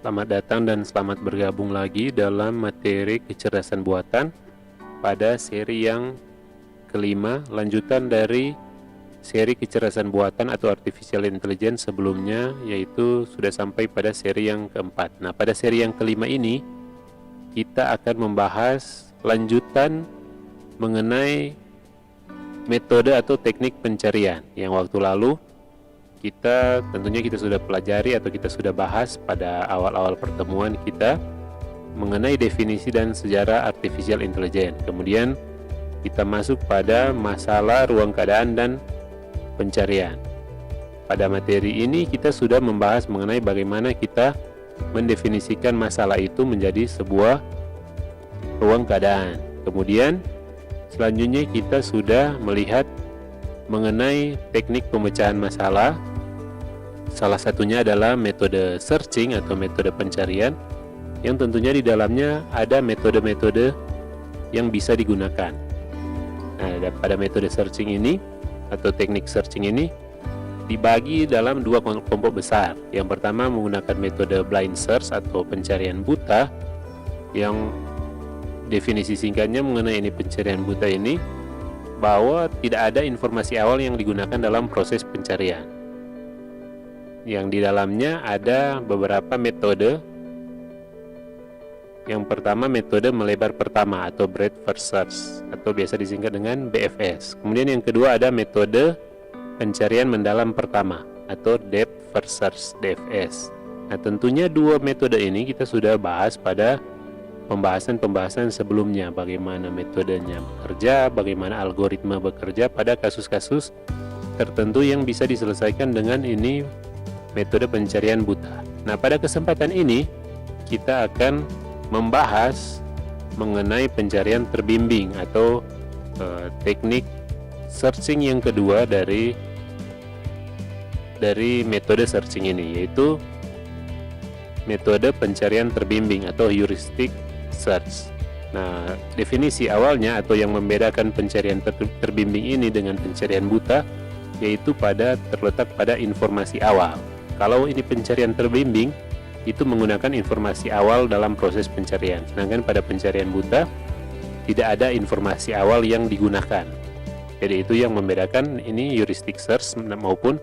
Selamat datang dan selamat bergabung lagi dalam materi kecerdasan buatan pada seri yang kelima, lanjutan dari seri kecerdasan buatan atau artificial intelligence sebelumnya, yaitu sudah sampai pada seri yang keempat. Nah, pada seri yang kelima ini kita akan membahas lanjutan mengenai metode atau teknik pencarian yang waktu lalu tentunya kita sudah pelajari atau kita sudah bahas pada awal-awal pertemuan kita mengenai definisi dan sejarah artificial intelligence. Kemudian kita masuk pada masalah ruang keadaan dan pencarian. Pada materi ini kita sudah membahas mengenai bagaimana kita mendefinisikan masalah itu menjadi sebuah ruang keadaan. Kemudian selanjutnya kita sudah melihat mengenai teknik pemecahan masalah. Salah satunya adalah metode searching atau metode pencarian, yang tentunya di dalamnya ada metode-metode yang bisa digunakan. Nah, pada metode searching ini atau teknik searching ini dibagi dalam dua kelompok besar. Yang pertama menggunakan metode blind search atau pencarian buta, yang definisi singkatnya mengenai ini pencarian buta ini bahwa tidak ada informasi awal yang digunakan dalam proses pencarian. Yang di dalamnya ada beberapa metode. Yang pertama metode melebar pertama atau breadth first search atau biasa disingkat dengan BFS. Kemudian yang kedua ada metode pencarian mendalam pertama atau depth first search DFS. Nah, tentunya dua metode ini kita sudah bahas pada pembahasan-pembahasan sebelumnya, bagaimana metodenya bekerja, bagaimana algoritma bekerja pada kasus-kasus tertentu yang bisa diselesaikan dengan ini metode pencarian buta. Nah, pada kesempatan ini kita akan membahas mengenai pencarian terbimbing atau teknik searching yang kedua dari metode searching ini, yaitu metode pencarian terbimbing atau heuristic search. Nah, definisi awalnya atau yang membedakan pencarian terbimbing ini dengan pencarian buta yaitu terletak pada informasi awal. Kalau ini pencarian terbimbing, itu menggunakan informasi awal dalam proses pencarian. Sedangkan pada pencarian buta, tidak ada informasi awal yang digunakan. Jadi itu yang membedakan ini heuristic search maupun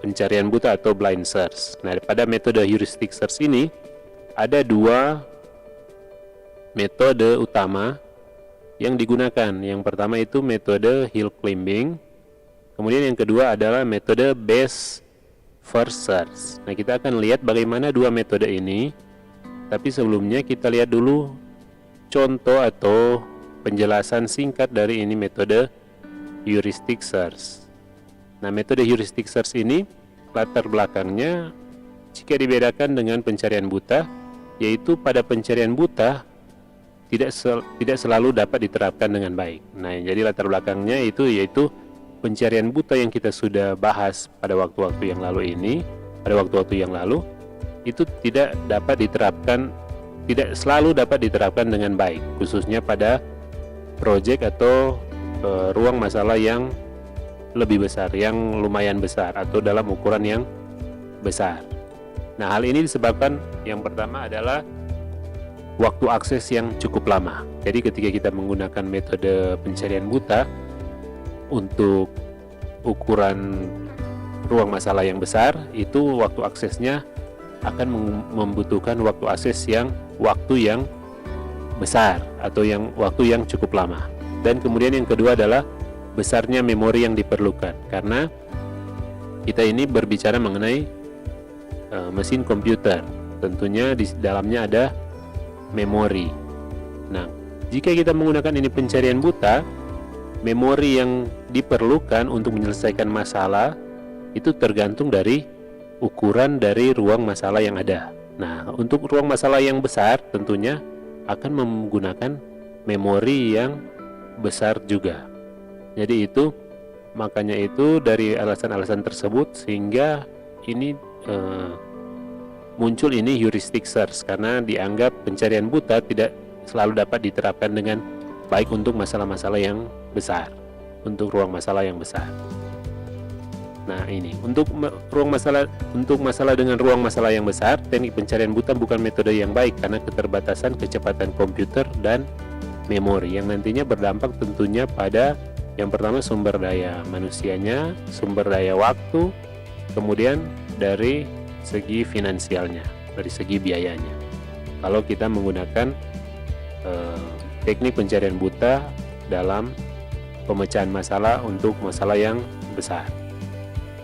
pencarian buta atau blind search. Nah, pada metode heuristic search ini, ada dua metode utama yang digunakan. Yang pertama itu metode hill climbing. Kemudian yang kedua adalah metode best first search. Nah, kita akan lihat bagaimana dua metode ini. Tapi sebelumnya kita lihat dulu contoh atau penjelasan singkat dari ini metode heuristic search. Nah, metode heuristic search ini latar belakangnya jika dibedakan dengan pencarian buta, yaitu pada pencarian buta tidak selalu dapat diterapkan dengan baik. Nah, jadi latar belakangnya yaitu pencarian buta yang kita sudah bahas pada waktu-waktu yang lalu itu tidak selalu dapat diterapkan dengan baik, khususnya pada proyek atau ruang masalah yang lebih besar, yang lumayan besar atau dalam ukuran yang besar. Nah, hal ini disebabkan yang pertama adalah waktu akses yang cukup lama. Jadi ketika kita menggunakan metode pencarian buta untuk ukuran ruang masalah yang besar, itu waktu aksesnya akan membutuhkan waktu yang besar atau waktu yang cukup lama. Dan kemudian yang kedua adalah besarnya memori yang diperlukan, karena kita ini berbicara mengenai mesin komputer, tentunya di dalamnya ada memori. Nah, jika kita menggunakan ini pencarian buta, memori yang diperlukan untuk menyelesaikan masalah itu tergantung dari ukuran dari ruang masalah yang ada. Nah, untuk ruang masalah yang besar tentunya akan menggunakan memori yang besar juga. Jadi makanya itu dari alasan-alasan tersebut sehingga ini muncul ini heuristic search, karena dianggap pencarian buta tidak selalu dapat diterapkan dengan baik untuk masalah-masalah yang besar, untuk ruang masalah yang besar. Nah, ini untuk masalah dengan ruang masalah yang besar, teknik pencarian buta bukan metode yang baik karena keterbatasan kecepatan komputer dan memori yang nantinya berdampak tentunya pada yang pertama sumber daya manusianya, sumber daya waktu, kemudian dari segi finansialnya, dari segi biayanya. Kalau kita menggunakan teknik pencarian buta dalam pemecahan masalah untuk masalah yang besar.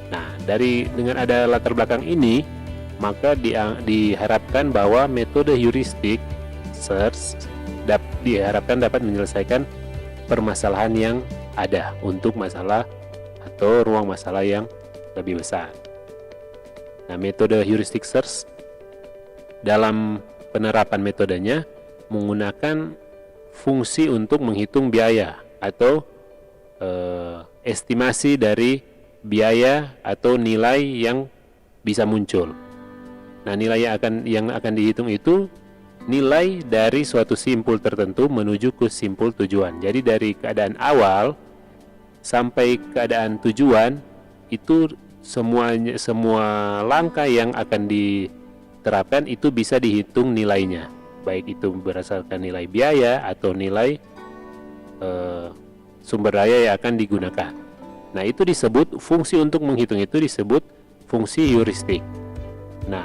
Nah, dengan ada latar belakang ini, maka diharapkan bahwa metode heuristik search diharapkan dapat menyelesaikan permasalahan yang ada untuk masalah atau ruang masalah yang lebih besar. Nah, metode heuristic search dalam penerapan metodenya menggunakan fungsi untuk menghitung biaya atau estimasi dari biaya atau nilai yang bisa muncul. Nah, nilai yang akan dihitung itu nilai dari suatu simpul tertentu menuju ke simpul tujuan. Jadi dari keadaan awal sampai keadaan tujuan itu semua langkah yang akan diterapkan itu bisa dihitung nilainya, baik itu berdasarkan nilai biaya atau nilai sumber daya yang akan digunakan. Nah, itu disebut fungsi untuk menghitung itu disebut fungsi heuristik. Nah,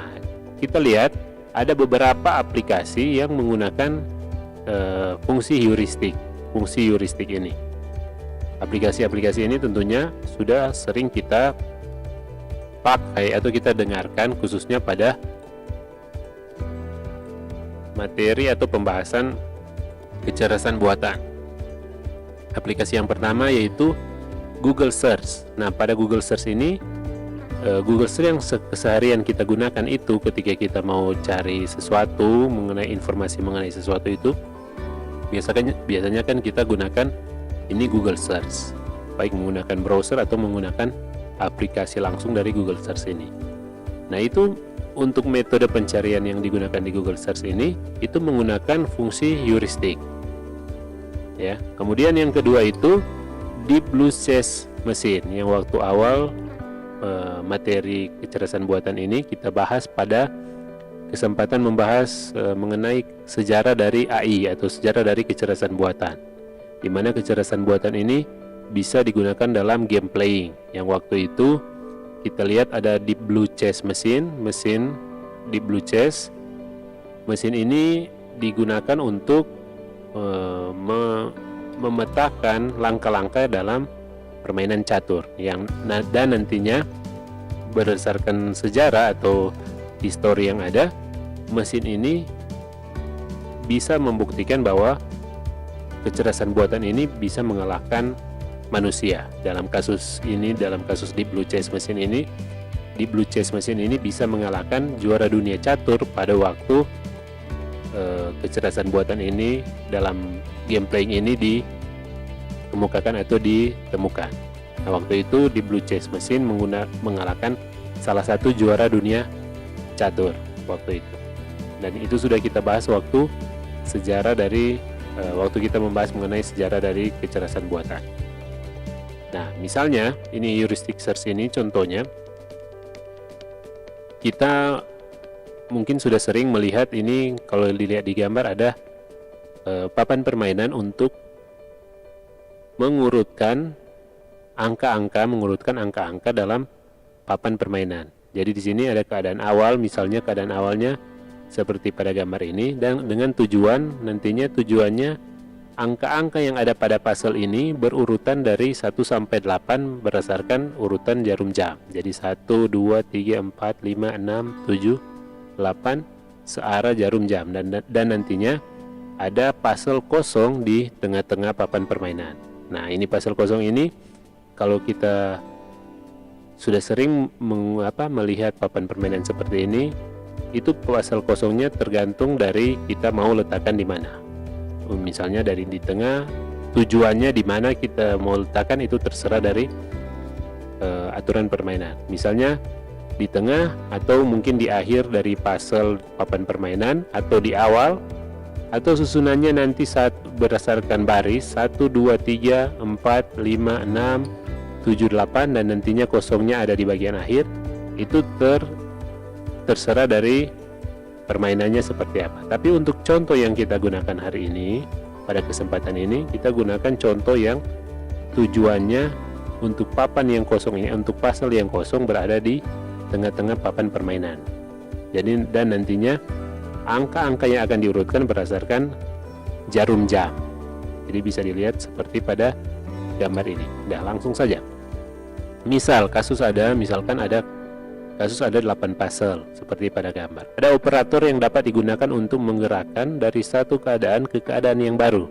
kita lihat ada beberapa aplikasi yang menggunakan fungsi heuristik ini. Aplikasi-aplikasi ini tentunya sudah sering kita pakai atau kita dengarkan khususnya pada materi atau pembahasan kecerdasan buatan. Aplikasi yang pertama yaitu Google Search. Nah, pada Google Search ini, Google Search yang keseharian kita gunakan itu ketika kita mau cari sesuatu informasi mengenai sesuatu itu, biasanya kan kita gunakan ini Google Search, baik menggunakan browser atau menggunakan aplikasi langsung dari Google Search ini. Nah, itu untuk metode pencarian yang digunakan di Google Search ini itu menggunakan fungsi heuristik. Ya, kemudian yang kedua itu Deep Blue Chess Machine yang waktu awal materi kecerdasan buatan ini kita bahas pada kesempatan membahas mengenai sejarah dari AI atau sejarah dari kecerdasan buatan, di mana kecerdasan buatan ini bisa digunakan dalam game playing yang waktu itu kita lihat ada Deep Blue Chess mesin Deep Blue Chess. Mesin ini digunakan untuk memetakan langkah-langkah dalam permainan catur dan nantinya berdasarkan sejarah atau histori yang ada, mesin ini bisa membuktikan bahwa kecerdasan buatan ini bisa mengalahkan manusia. Dalam kasus Deep Blue Chess Machine ini, Deep Blue Chess Machine ini bisa mengalahkan juara dunia catur pada waktu kecerdasan buatan ini dalam game playing ini dikemukakan atau ditemukan. Nah, waktu itu Deep Blue Chess Machine mengalahkan salah satu juara dunia catur waktu itu. Dan itu sudah kita bahas waktu kita membahas mengenai sejarah dari kecerdasan buatan. Nah, misalnya ini heuristic search ini contohnya, kita mungkin sudah sering melihat ini, kalau dilihat di gambar ada papan permainan untuk mengurutkan angka-angka dalam papan permainan. Jadi di sini ada keadaan awal, misalnya keadaan awalnya seperti pada gambar ini, dan dengan tujuannya angka-angka yang ada pada puzzle ini berurutan dari 1 sampai 8 berdasarkan urutan jarum jam. Jadi 1, 2, 3, 4, 5, 6, 7, 8 searah jarum jam, dan nantinya ada puzzle kosong di tengah-tengah papan permainan. Nah, ini puzzle kosong ini kalau kita sudah sering melihat papan permainan seperti ini, itu puzzle kosongnya tergantung dari kita mau letakkan di mana. Misalnya dari di tengah, tujuannya di mana kita mau letakkan itu terserah dari aturan permainan. Misalnya di tengah atau mungkin di akhir dari puzzle papan permainan, atau di awal, atau susunannya nanti berdasarkan baris 1, 2, 3, 4, 5, 6, 78 dan nantinya kosongnya ada di bagian akhir, itu terserah dari permainannya seperti apa. Tapi untuk contoh yang kita gunakan hari ini, pada kesempatan ini kita gunakan contoh yang tujuannya untuk papan yang kosong ini, untuk pasal yang kosong berada di tengah-tengah papan permainan. Jadi dan nantinya angka-angka yang akan diurutkan berdasarkan jarum jam. Jadi bisa dilihat seperti pada gambar ini. Nah, langsung saja. Misalkan ada kasus ada 8 puzzle seperti pada gambar. Ada operator yang dapat digunakan untuk menggerakkan dari satu keadaan ke keadaan yang baru.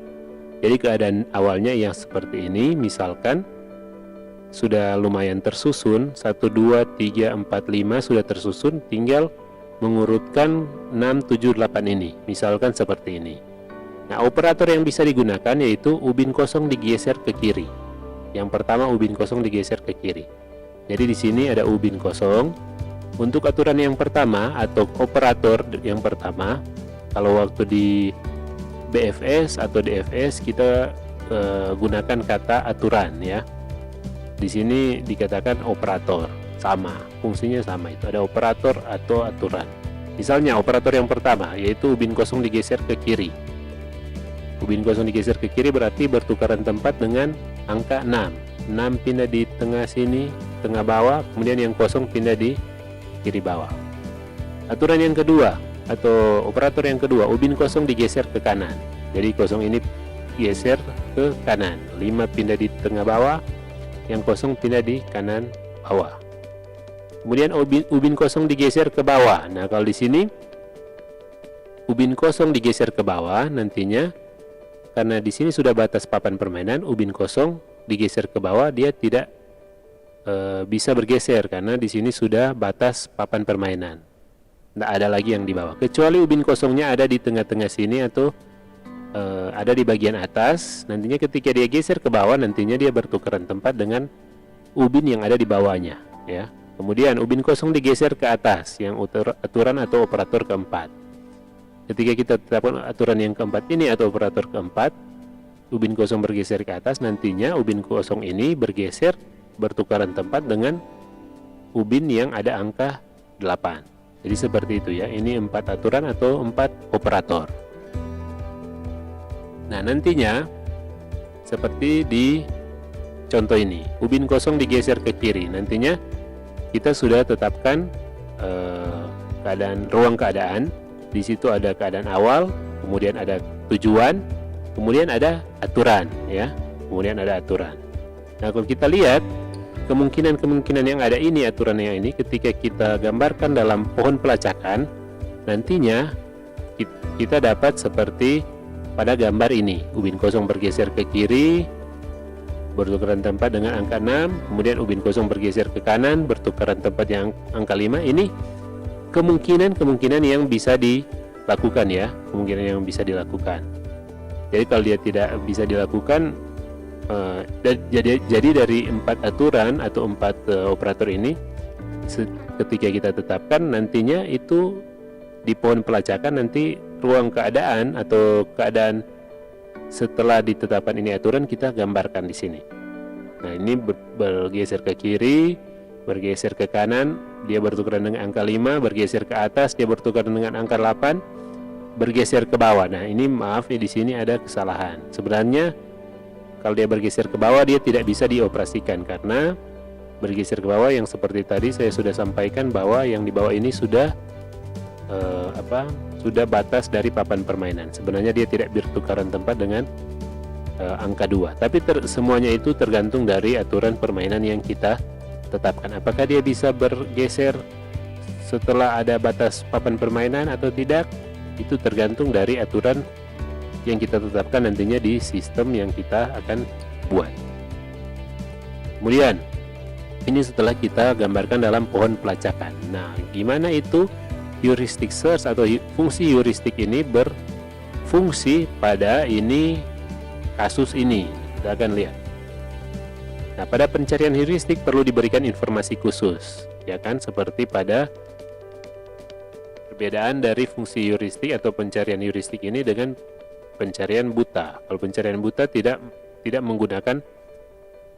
Jadi keadaan awalnya yang seperti ini, misalkan sudah lumayan tersusun, 1, 2, 3, 4, 5 sudah tersusun, tinggal mengurutkan 6, 7, 8 ini, misalkan seperti ini. Nah, operator yang bisa digunakan yaitu ubin kosong digeser ke kiri. Yang pertama, ubin kosong digeser ke kiri. Jadi di sini ada ubin kosong. Untuk aturan yang pertama atau operator yang pertama, kalau waktu di BFS atau DFS kita gunakan kata aturan ya. Di sini dikatakan operator, sama, fungsinya sama, itu ada operator atau aturan. Misalnya operator yang pertama yaitu ubin kosong digeser ke kiri. Ubin kosong digeser ke kiri berarti bertukaran tempat dengan angka 6. 6 pindah di tengah sini, tengah bawah, kemudian yang kosong pindah di kiri bawah. Aturan yang kedua atau operator yang kedua, ubin kosong digeser ke kanan. Jadi kosong ini geser ke kanan. 5 pindah di tengah bawah, yang kosong pindah di kanan bawah. Kemudian ubin kosong digeser ke bawah. Nah, kalau di sini ubin kosong digeser ke bawah, nantinya karena di sini sudah batas papan permainan, ubin kosong digeser ke bawah, dia tidak bisa bergeser karena di sini sudah batas papan permainan. Tidak ada lagi yang di bawah. Kecuali ubin kosongnya ada di tengah-tengah sini atau ada di bagian atas. Nantinya ketika dia geser ke bawah, nantinya dia bertukaran tempat dengan ubin yang ada di bawahnya. Ya. Kemudian ubin kosong digeser ke atas, yang aturan atau operator keempat. Ketika kita tetapkan aturan yang keempat ini atau operator keempat, ubin kosong bergeser ke atas, nantinya ubin kosong ini bergeser bertukaran tempat dengan ubin yang ada angka 8. Jadi seperti itu ya, ini 4 aturan atau 4 operator. Nah, nantinya seperti di contoh ini, ubin kosong digeser ke kiri. Nantinya kita sudah tetapkan ruang keadaan. Di situ ada keadaan awal, kemudian ada tujuan, kemudian ada aturan ya. Kemudian ada aturan. Nah, kalau kita lihat kemungkinan-kemungkinan yang ada ini, aturan yang ini ketika kita gambarkan dalam pohon pelacakan, nantinya kita dapat seperti pada gambar ini. Ubin kosong bergeser ke kiri, bertukaran tempat dengan angka 6, kemudian ubin kosong bergeser ke kanan, bertukaran tempat yang angka 5. Ini kemungkinan yang bisa dilakukan ya, kemungkinan yang bisa dilakukan. Jadi kalau dia tidak bisa dilakukan, jadi dari 4 aturan atau 4 operator ini, ketika kita tetapkan nantinya itu di pohon pelacakan, nanti ruang keadaan atau keadaan setelah ditetapkan ini aturan kita gambarkan di sini. Nah, ini bergeser ke kiri, bergeser ke kanan, dia bertukaran dengan angka 5, bergeser ke atas, dia bertukaran dengan angka 8, bergeser ke bawah. Nah, ini maaf ya, di sini ada kesalahan. Sebenarnya kalau dia bergeser ke bawah, dia tidak bisa dioperasikan karena bergeser ke bawah yang seperti tadi saya sudah sampaikan bahwa yang di bawah ini sudah sudah batas dari papan permainan. Sebenarnya dia tidak bertukaran tempat dengan angka 2. Tapi semuanya itu tergantung dari aturan permainan yang kita tetapkan. Apakah dia bisa bergeser setelah ada batas papan permainan atau tidak? Itu tergantung dari aturan yang kita tetapkan nantinya di sistem yang kita akan buat. Kemudian ini setelah kita gambarkan dalam pohon pelacakan. Nah, gimana itu heuristic search atau fungsi heuristik ini berfungsi pada ini kasus ini? Kita akan lihat. Nah, pada pencarian heuristik perlu diberikan informasi khusus, ya kan? Seperti pada perbedaan dari fungsi heuristik atau pencarian heuristik ini dengan pencarian buta. Kalau pencarian buta tidak menggunakan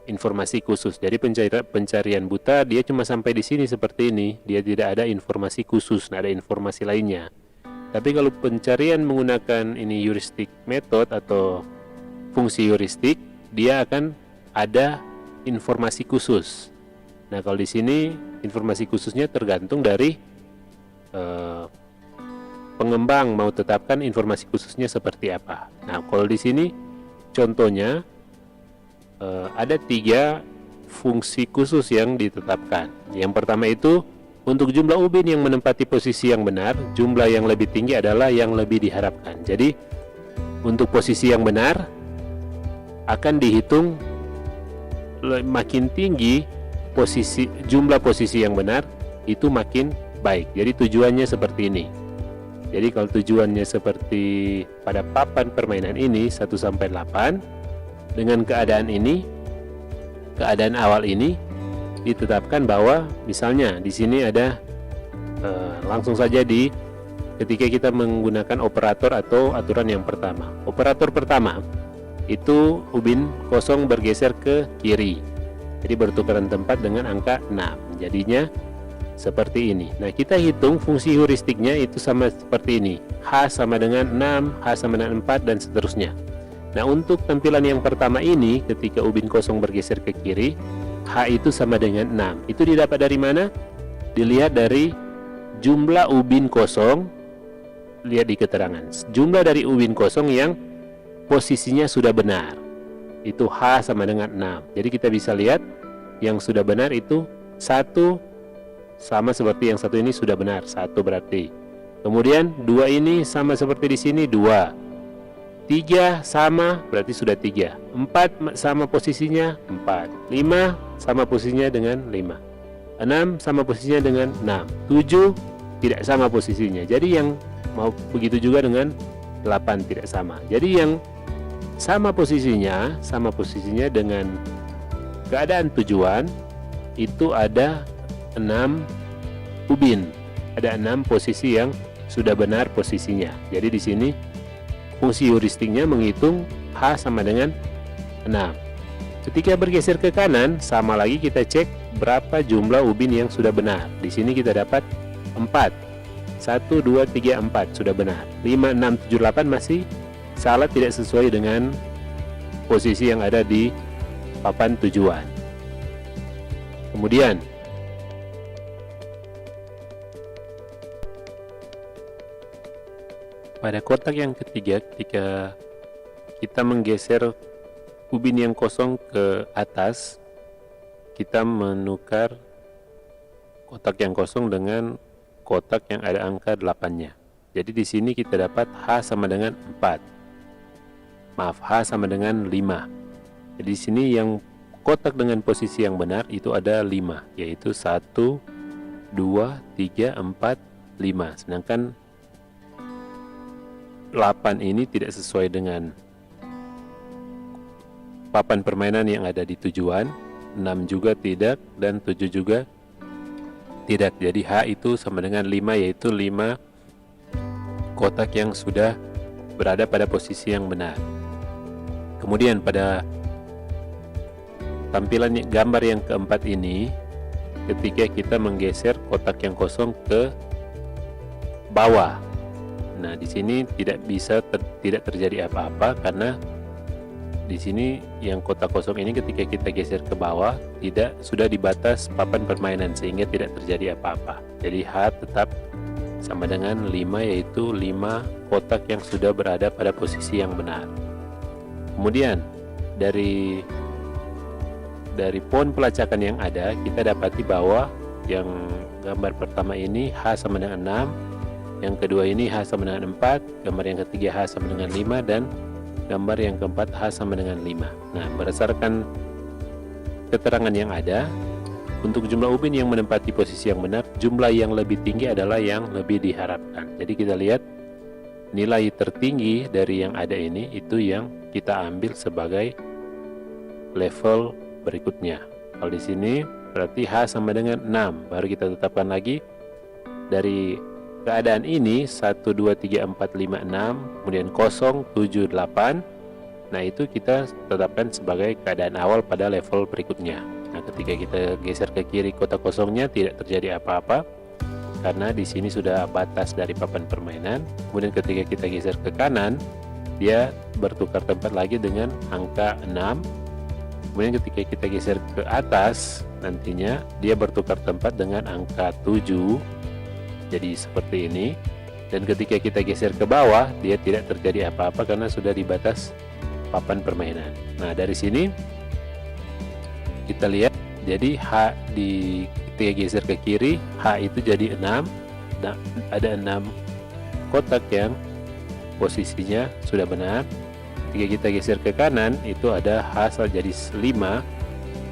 informasi khusus. Jadi pencarian buta dia cuma sampai di sini seperti ini, dia tidak ada informasi khusus, tidak ada informasi lainnya. Tapi kalau pencarian menggunakan ini heuristic method atau fungsi heuristik, dia akan ada informasi khusus. Nah, kalau di sini informasi khususnya tergantung dari pengembang mau tetapkan informasi khususnya seperti apa. Nah, kalau di sini contohnya ada 3 fungsi khusus yang ditetapkan. Yang pertama itu untuk jumlah ubin yang menempati posisi yang benar, jumlah yang lebih tinggi adalah yang lebih diharapkan. Jadi untuk posisi yang benar akan dihitung makin tinggi jumlah posisi yang benar itu makin baik. Jadi tujuannya seperti ini. Jadi kalau tujuannya seperti pada papan permainan ini 1-8, dengan keadaan ini, keadaan awal ini ditetapkan bahwa misalnya di sini ada langsung saja ketika kita menggunakan operator atau aturan yang pertama. Operator pertama itu ubin kosong bergeser ke kiri. Jadi bertukaran tempat dengan angka 6. Jadinya seperti ini. Nah, kita hitung fungsi heuristiknya itu sama seperti ini. H sama dengan 6, H sama dengan 4 dan seterusnya. Nah, untuk tampilan yang pertama ini ketika ubin kosong bergeser ke kiri, H itu sama dengan 6. Itu didapat dari mana? Dilihat dari jumlah ubin kosong. Lihat di keterangan. Jumlah dari ubin kosong yang posisinya sudah benar. Itu H sama dengan 6. Jadi kita bisa lihat yang sudah benar itu 1 sama seperti yang satu ini sudah benar. 1 berarti. Kemudian 2 ini sama seperti di sini 2. 3 sama berarti sudah 3. 4 sama posisinya 4. 5 sama posisinya dengan 5. 6 sama posisinya dengan 6. 7 tidak sama posisinya. Jadi yang mau begitu juga dengan 8 tidak sama. Jadi yang sama posisinya dengan keadaan tujuan itu ada 6 ubin. Ada 6 posisi yang sudah benar posisinya. Jadi di sini fungsi heuristiknya menghitung H sama dengan 6. Ketika bergeser ke kanan, sama lagi kita cek berapa jumlah ubin yang sudah benar. Di sini kita dapat 4. 1, 2, 3, 4 sudah benar. 5, 6, 7, 8 masih salah, tidak sesuai dengan posisi yang ada di papan tujuan. Kemudian pada kotak yang ketiga, ketika kita menggeser ubin yang kosong ke atas, kita menukar kotak yang kosong dengan kotak yang ada angka 8-nya. Jadi di sini kita dapat H sama dengan 4. Maaf, H sama dengan 5. Jadi di sini yang kotak dengan posisi yang benar itu ada 5, yaitu 1, 2, 3, 4, 5. Sedangkan 8 ini tidak sesuai dengan papan permainan yang ada di tujuan, 6 juga tidak, dan 7 juga tidak. Jadi H itu sama dengan 5, yaitu 5 kotak yang sudah berada pada posisi yang benar. Kemudian pada tampilan gambar yang keempat ini, ketika kita menggeser kotak yang kosong ke bawah. Nah, di sini tidak terjadi apa-apa karena di sini yang kotak kosong ini ketika kita geser ke bawah sudah di batas papan permainan sehingga tidak terjadi apa-apa. Jadi H tetap sama dengan 5, yaitu 5 kotak yang sudah berada pada posisi yang benar. Kemudian dari pohon pelacakan yang ada, kita dapati bahwa yang gambar pertama ini H sama dengan 6, yang kedua ini H sama dengan 4, gambar yang ketiga H sama dengan 5, dan gambar yang keempat H sama dengan 5. Nah, berdasarkan keterangan yang ada, untuk jumlah ubin yang menempati posisi yang benar, jumlah yang lebih tinggi adalah yang lebih diharapkan. Jadi kita lihat nilai tertinggi dari yang ada ini, itu yang kita ambil sebagai level berikutnya. Kalau di sini berarti H sama dengan 6, baru kita tetapkan lagi dari keadaan ini 1, 2, 3, 4, 5, 6, kemudian 0, 7, 8, Nah, itu kita tetapkan sebagai keadaan awal pada level berikutnya. Nah, ketika kita geser ke kiri kotak kosongnya tidak terjadi apa-apa karena di sini sudah batas dari papan permainan. Kemudian ketika kita geser ke kanan, dia bertukar tempat lagi dengan angka 6. Kemudian ketika kita geser ke atas, nantinya dia bertukar tempat dengan angka 7. Jadi seperti ini. Dan ketika kita geser ke bawah, dia tidak terjadi apa-apa karena sudah di batas papan permainan. Nah, dari sini kita lihat, jadi H ketika geser ke kiri, H itu jadi 6. Nah, ada 6 kotak yang posisinya sudah benar. Ketika kita geser ke kanan, itu ada H jadi 5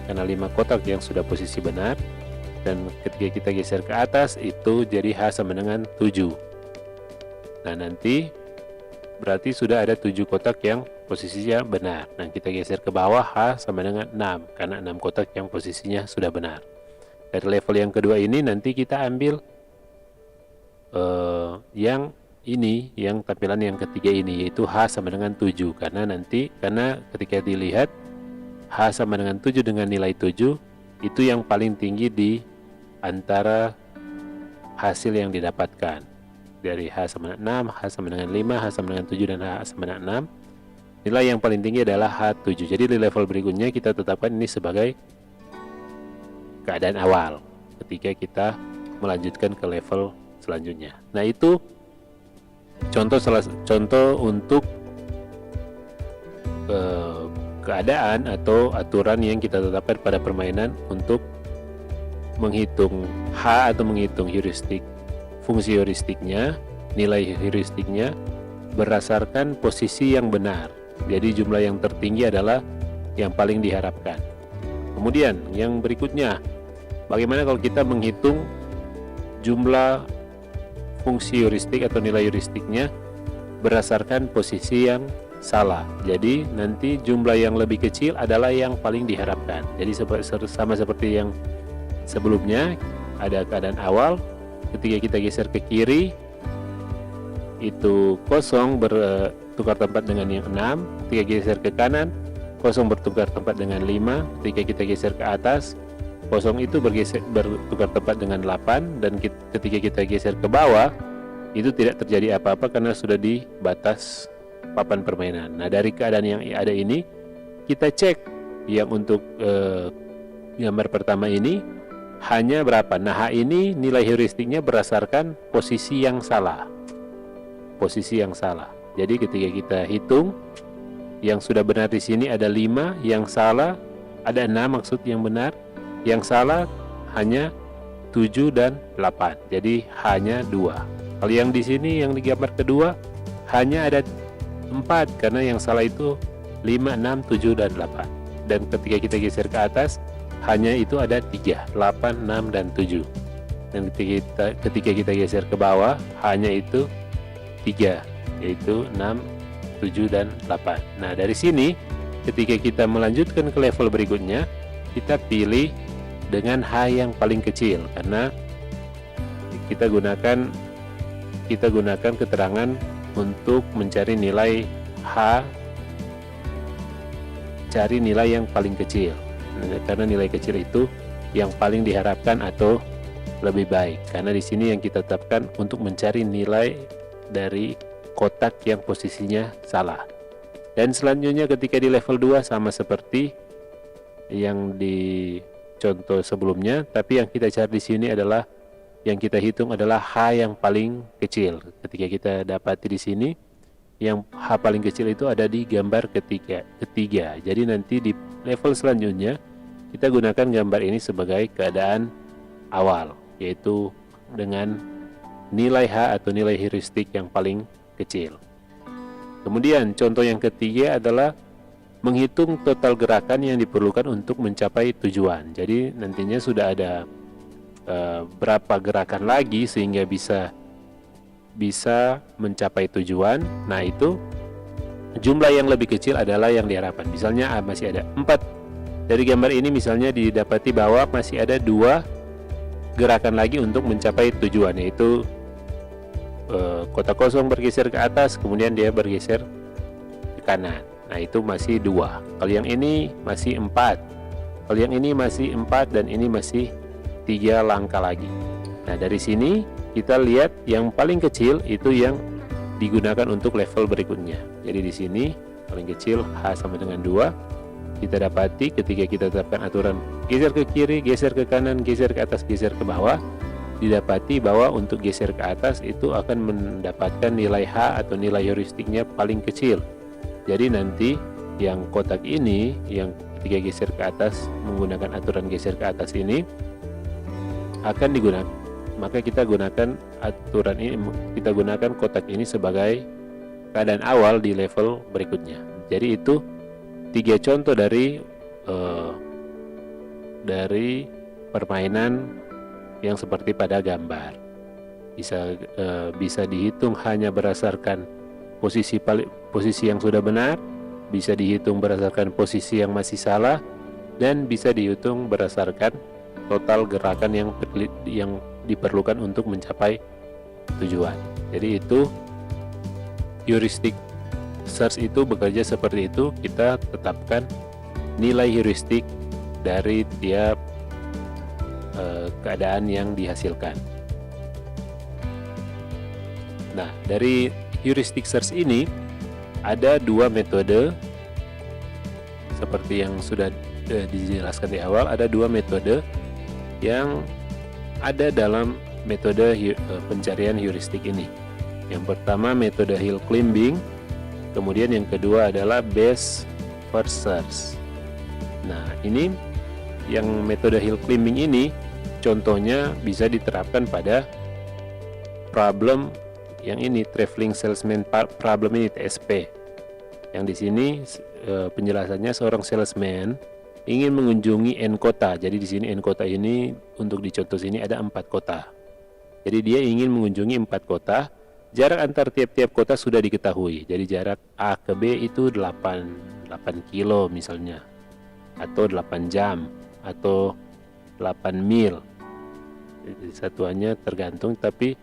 karena 5 kotak yang sudah posisi benar. Dan ketika kita geser ke atas, itu jadi H sama dengan 7. Nah, nanti berarti sudah ada 7 kotak yang posisinya benar. Nah, kita geser ke bawah, H sama dengan 6 karena 6 kotak yang posisinya sudah benar. Dari level yang kedua ini nanti kita ambil yang ini, yang tampilan yang ketiga ini, yaitu H sama dengan 7 karena ketika dilihat H sama dengan 7 dengan nilai 7 itu yang paling tinggi di antara hasil yang didapatkan. Dari H sama dengan 6, H sama dengan 5, H sama dengan 7, dan H sama dengan 6. Nilai yang paling tinggi adalah H7. Jadi di level berikutnya kita tetapkan ini sebagai keadaan awal ketika kita melanjutkan ke level selanjutnya. Nah, itu contoh untuk keadaan atau aturan yang kita tetapkan pada permainan untuk menghitung H atau menghitung heuristik, fungsi heuristiknya, nilai heuristiknya berdasarkan posisi yang benar. Jadi jumlah yang tertinggi adalah yang paling diharapkan. Kemudian yang berikutnya, bagaimana kalau kita menghitung jumlah fungsi heuristik atau nilai heuristiknya berdasarkan posisi yang salah. Jadi nanti jumlah yang lebih kecil adalah yang paling diharapkan. Jadi sama seperti yang sebelumnya, ada keadaan awal. Ketika kita geser ke kiri, itu kosong bertukar tempat dengan yang 6. Ketika geser ke kanan, kosong bertukar tempat dengan 5. Ketika kita geser ke atas, kosong itu bertukar tempat dengan 8. Dan ketika kita geser ke bawah, itu tidak terjadi apa-apa karena sudah di batas papan permainan. Nah, dari keadaan yang ada ini, kita cek yang untuk gambar pertama ini hanya berapa. Nah, H ini nilai heuristiknya berdasarkan posisi yang salah. Posisi yang salah. Jadi ketika kita hitung, yang sudah benar di sini ada 5, yang salah ada 6 maksud yang benar. Yang salah hanya 7 dan 8. Jadi hanya 2. Kalau yang di sini yang di gambar kedua hanya ada 4 karena yang salah itu 5, 6, 7 dan 8. Dan ketika kita geser ke atas hanya itu ada 3, 8, 6 dan 7. Dan ketika kita geser ke bawah hanya itu 3, yaitu 6, 7 dan 8. Nah, dari sini ketika kita melanjutkan ke level berikutnya, kita pilih dengan H yang paling kecil karena kita gunakan keterangan untuk mencari nilai H, cari nilai yang paling kecil. Karena nilai kecil itu yang paling diharapkan atau lebih baik. Karena di sini yang kita tetapkan untuk mencari nilai dari kotak yang posisinya salah. Dan selanjutnya ketika di level 2 sama seperti yang di contoh sebelumnya, tapi yang kita cari di sini adalah yang kita hitung adalah H yang paling kecil. Ketika kita dapati di sini yang H paling kecil itu ada di gambar ketiga. Jadi nanti di level selanjutnya kita gunakan gambar ini sebagai keadaan awal, yaitu dengan nilai H atau nilai heuristik yang paling kecil. Kemudian contoh yang ketiga adalah menghitung total gerakan yang diperlukan untuk mencapai tujuan. Jadi nantinya sudah ada berapa gerakan lagi sehingga bisa mencapai tujuan. Nah, itu jumlah yang lebih kecil adalah yang diharapkan. Misalnya masih ada 4. Dari gambar ini misalnya didapati bahwa masih ada 2 gerakan lagi untuk mencapai tujuan, yaitu kotak kosong bergeser ke atas, kemudian dia bergeser ke kanan. Nah, itu masih 2. Kalau yang ini masih 4. Kalau yang ini masih 4 dan ini masih 3 langkah lagi. Nah, dari sini kita lihat yang paling kecil itu yang digunakan untuk level berikutnya. Jadi di sini paling kecil H sama dengan 2. Kita dapati ketika kita tetapkan aturan geser ke kiri, geser ke kanan, geser ke atas, geser ke bawah, didapati bahwa untuk geser ke atas itu akan mendapatkan nilai H atau nilai heuristiknya paling kecil. Jadi nanti yang kotak ini yang ketika geser ke atas menggunakan aturan geser ke atas ini akan digunakan. Maka kita gunakan aturan ini, kita gunakan kotak ini sebagai keadaan awal di level berikutnya. Jadi itu 3 contoh dari permainan yang seperti pada gambar. Bisa dihitung hanya berdasarkan posisi yang sudah benar, bisa dihitung berdasarkan posisi yang masih salah, dan bisa dihitung berdasarkan total gerakan yang diperlukan untuk mencapai tujuan. Jadi itu heuristik search itu bekerja seperti itu. Kita tetapkan nilai heuristik dari tiap keadaan yang dihasilkan. Nah, dari heuristic search ini ada 2 metode seperti yang sudah dijelaskan di awal. Ada 2 metode yang ada dalam metode pencarian heuristik ini. Yang pertama metode hill climbing, kemudian yang kedua adalah best first search. Nah, ini yang metode hill climbing ini contohnya bisa diterapkan pada problem yang ini, traveling salesman problem ini, TSP. Yang di sini penjelasannya seorang salesman ingin mengunjungi N kota. Jadi di sini N kota ini untuk di contoh sini ada 4 kota. Jadi dia ingin mengunjungi 4 kota. Jarak antar tiap-tiap kota sudah diketahui. Jadi jarak A ke B itu 8 kilo misalnya, atau 8 jam, atau 8 mil. Jadi satuannya tergantung, tapi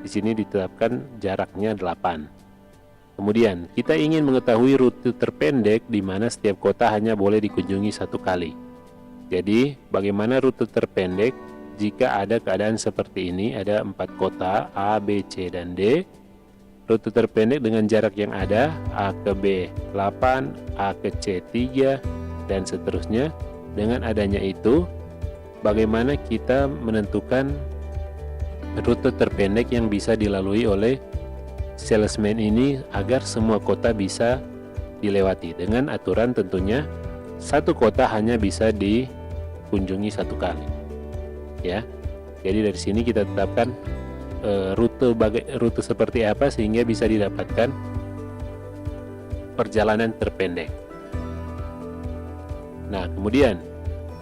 di sini ditetapkan jaraknya 8. Kemudian kita ingin mengetahui rute terpendek di mana setiap kota hanya boleh dikunjungi 1 kali. Jadi bagaimana rute terpendek jika ada keadaan seperti ini, ada 4 kota A, B, C, dan D. Rute terpendek dengan jarak yang ada A ke B 8, A ke C 3, dan seterusnya. Dengan adanya itu, bagaimana kita menentukan rute terpendek yang bisa dilalui oleh salesman ini agar semua kota bisa dilewati, dengan aturan tentunya 1 kota hanya bisa dikunjungi 1 kali. Ya, jadi dari sini kita tetapkan rute seperti apa sehingga bisa didapatkan perjalanan terpendek. Nah, kemudian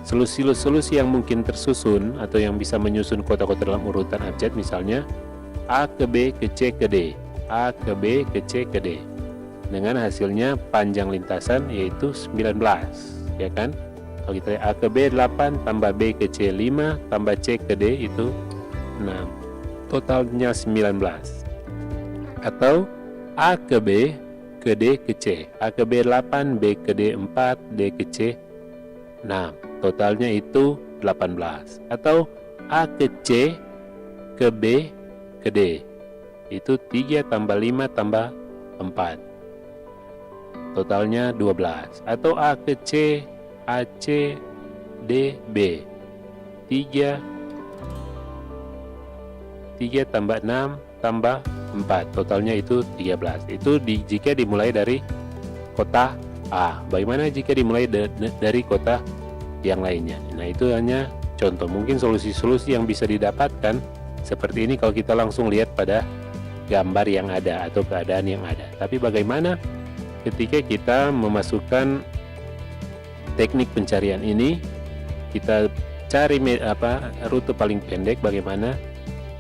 solusi yang mungkin tersusun atau yang bisa menyusun kota-kota dalam urutan abjad, misalnya A ke B ke C ke D, A ke B ke C ke D, dengan hasilnya panjang lintasan yaitu 19, ya kan? Kalau kita lihat A ke B 8 tambah B ke C 5 tambah C ke D itu 6, totalnya 19. Atau A ke B ke D ke C, A ke B 8, B ke D 4, D ke C 6, totalnya itu 18. Atau A ke C ke B ke D, itu 3 tambah 5 tambah 4, totalnya 12. Atau A ke C, AC, D, B, 3 tambah 6 tambah 4, totalnya itu 13. Itu jika dimulai dari kota A. Bagaimana jika dimulai dari kota yang lainnya? Nah, itu hanya contoh. Mungkin solusi-solusi yang bisa didapatkan seperti ini kalau kita langsung lihat pada gambar yang ada atau keadaan yang ada. Tapi bagaimana ketika kita memasukkan teknik pencarian ini, kita cari rute paling pendek, bagaimana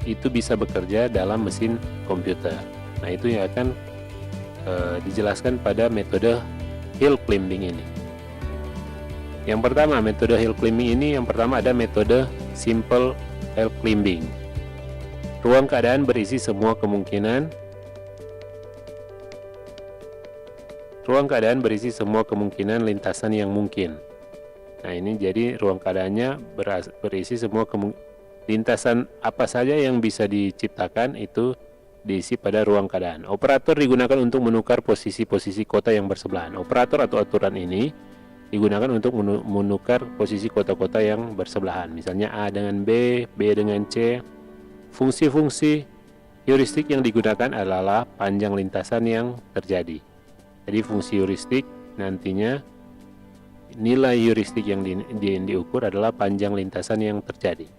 itu bisa bekerja dalam mesin komputer. Nah, itu yang akan dijelaskan pada metode hill climbing ini. Yang pertama, metode hill climbing ini, yang pertama ada metode simple hill climbing. Ruang keadaan berisi semua kemungkinan. ruang keadaan berisi semua kemungkinan lintasan yang mungkin. Nah, ini jadi ruang keadaannya berisi semua lintasan apa saja yang bisa diciptakan itu diisi pada ruang keadaan. Operator digunakan untuk menukar posisi-posisi kota yang bersebelahan. Operator atau aturan ini digunakan untuk menukar posisi kota-kota yang bersebelahan. Misalnya A dengan B, B dengan C. Fungsi-fungsi heuristik yang digunakan adalah panjang lintasan yang terjadi. Jadi fungsi heuristik nantinya nilai heuristik yang diukur adalah panjang lintasan yang terjadi.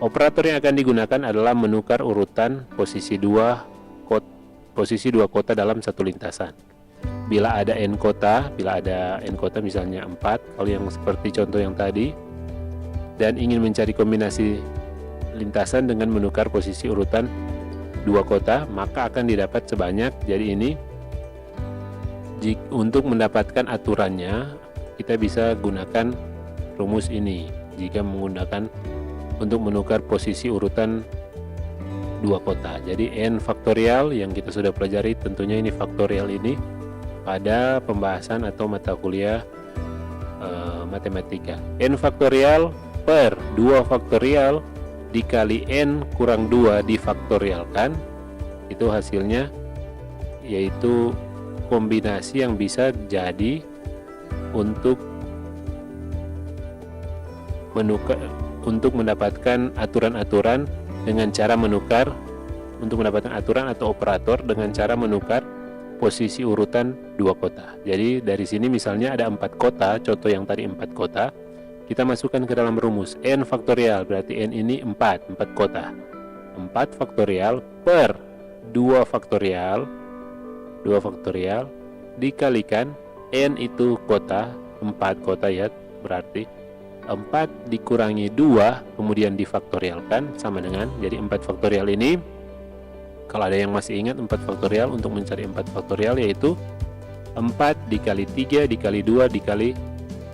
Operator yang akan digunakan adalah menukar urutan posisi dua kota dalam satu lintasan. Bila ada n kota misalnya 4, kalau yang seperti contoh yang tadi, dan ingin mencari kombinasi lintasan dengan menukar posisi urutan 2 kota, maka akan didapat sebanyak. Jadi ini untuk mendapatkan aturannya kita bisa gunakan rumus ini jika menggunakan untuk menukar posisi urutan 2 kota. Jadi n faktorial yang kita sudah pelajari, tentunya ini faktorial ini pada pembahasan atau mata kuliah matematika. N faktorial per 2 faktorial dikali n kurang 2 difaktorialkan, itu hasilnya yaitu kombinasi yang bisa jadi untuk mendapatkan aturan-aturan dengan cara menukar, untuk mendapatkan aturan atau operator dengan cara menukar posisi urutan 2 kota. Jadi dari sini misalnya ada 4 kota, contoh yang tadi 4 kota, kita masukkan ke dalam rumus n faktorial, berarti n ini 4 kota. 4 faktorial per 2 faktorial dikalikan n itu kota, 4 kota ya, berarti 4 dikurangi 2 kemudian difaktorialkan sama dengan, jadi 4 faktorial ini, kalau ada yang masih ingat 4 faktorial, untuk mencari 4 faktorial yaitu 4 dikali 3 dikali 2 dikali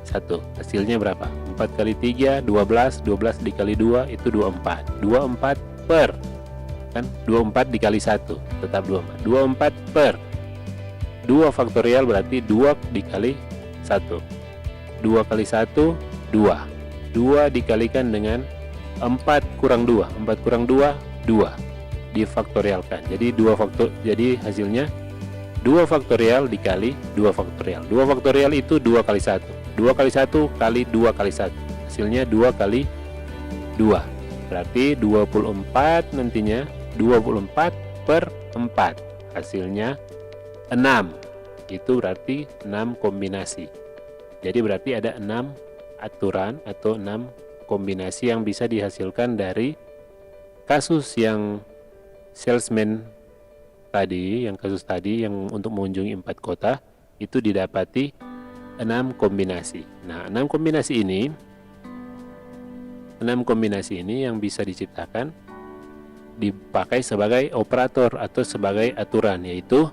1, hasilnya berapa? 4 kali 3 12, 12 dikali 2 itu 24, 24 per, kan 24 dikali 1 tetap 24, 24 per 2 faktorial berarti 2 dikali 1, 2 kali 1 2 dikalikan dengan 4 kurang 2 difaktorialkan, jadi jadi hasilnya 2 faktorial dikali 2 faktorial. 2 faktorial itu 2 kali 1, 2 kali 1 kali 2 kali 1, hasilnya 2 kali 2 berarti 24, nantinya 24 per 4 hasilnya 6, itu berarti 6 kombinasi. Jadi berarti ada 6 aturan atau 6 kombinasi yang bisa dihasilkan dari kasus yang salesman tadi, yang untuk mengunjungi 4 kota, itu didapati 6 kombinasi. Nah, 6 kombinasi ini yang bisa diciptakan dipakai sebagai operator atau sebagai aturan, yaitu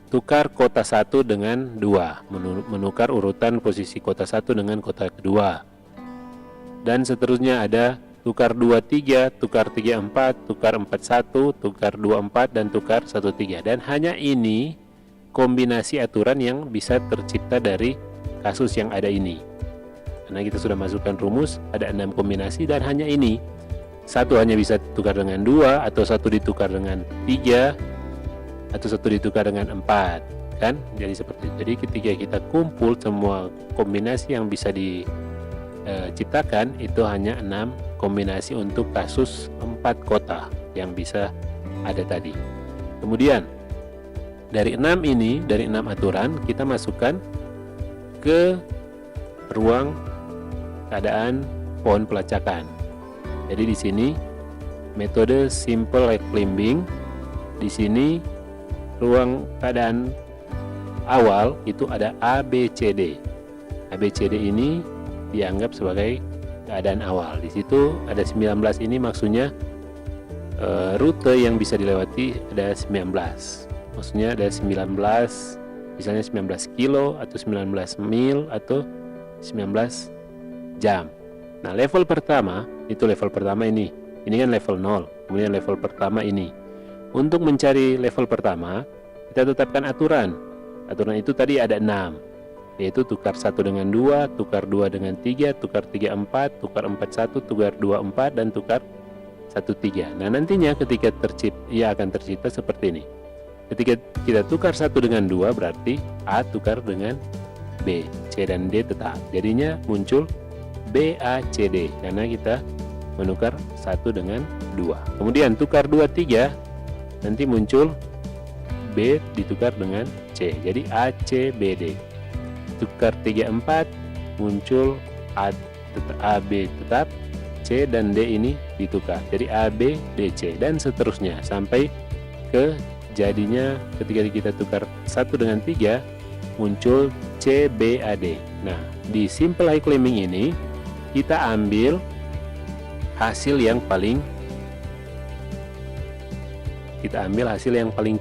tukar kota 1 dengan 2, menukar urutan posisi kota 1 dengan kota kedua. Dan seterusnya ada tukar 2 3, tukar 3 4, tukar 4 1, tukar 2 4 dan tukar 1 3. Dan hanya ini kombinasi aturan yang bisa tercipta dari kasus yang ada ini. Karena kita sudah masukkan rumus, ada 6 kombinasi dan hanya ini. Satu hanya bisa tukar dengan 2, atau satu ditukar dengan 3, atau satu ditukar dengan 4, kan? Jadi seperti itu. Jadi ketika kita kumpul semua kombinasi yang bisa diciptakan, itu hanya 6 kombinasi untuk kasus 4 kota yang bisa ada tadi. Kemudian dari 6 aturan kita masukkan ke ruang keadaan pohon pelacakan. Jadi di sini metode simple light climbing, di sini ruang keadaan awal itu ada ABCD. ABCD ini dianggap sebagai keadaan awal. Di situ ada 19, ini maksudnya rute yang bisa dilewati ada 19. Maksudnya ada 19, misalnya 19 kilo atau 19 mil atau 19 jam. Nah, level pertama itu level pertama ini. Ini kan level 0. Kemudian level pertama ini. Untuk mencari level pertama, kita tetapkan aturan. Aturan itu tadi ada 6, yaitu tukar 1 dengan 2, tukar 2 dengan 3, tukar 3 4, tukar 4 1, tukar 2 4, dan tukar 1 3. Nah, nantinya ketika ia akan tercipta seperti ini. Ketika kita tukar 1 dengan 2, berarti A tukar dengan B, C dan D tetap. Jadinya muncul BACD karena kita menukar 1 dengan 2. Kemudian tukar 2 3, nanti muncul B ditukar dengan C, jadi ACBD. Tukar 3 4, muncul AB tetap, C dan D ini ditukar, jadi ABDC, dan seterusnya sampai ke jadinya ketika kita tukar 1 dengan 3 muncul CBAD. Nah, di simple high climbing ini kita ambil hasil yang paling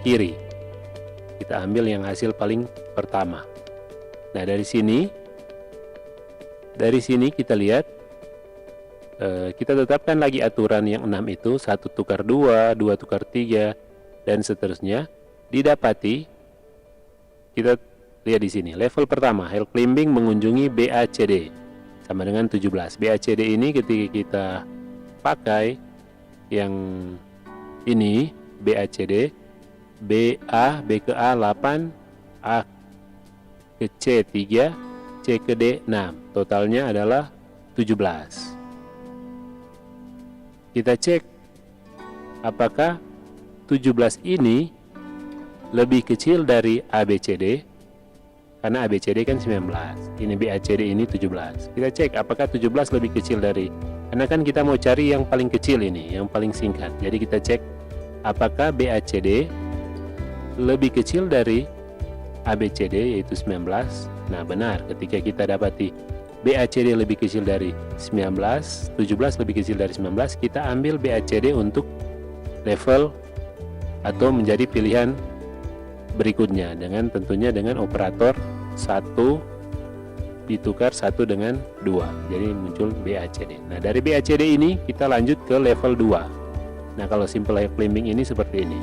kiri. Kita ambil yang hasil paling pertama. Nah, dari sini kita lihat, kita tetapkan lagi aturan yang 6 itu, 1 tukar 2, 2 tukar 3, dan seterusnya. Didapati, kita lihat di sini, level pertama, hill climbing mengunjungi BACD sama dengan 17. BACD ini ketika kita pakai yang ini, BACD, BA, B ke A 8, A ke C 3, C ke D 6. Totalnya adalah 17. Kita cek apakah 17 ini lebih kecil dari ABCD, karena ABCD kan 19. Ini BACD ini 17. Kita cek apakah 17 lebih kecil dari, karena kan kita mau cari yang paling kecil ini, yang paling singkat. Jadi kita cek apakah BACD lebih kecil dari ABCD, yaitu 19. Nah, benar, ketika kita dapati BACD lebih kecil dari 19, 17 lebih kecil dari 19, kita ambil BACD untuk level atau menjadi pilihan berikutnya, dengan tentunya dengan operator 1 ditukar 1 dengan 2, jadi muncul BACD. Nah, dari BACD ini kita lanjut ke level 2. Nah, kalau simple high climbing ini seperti ini.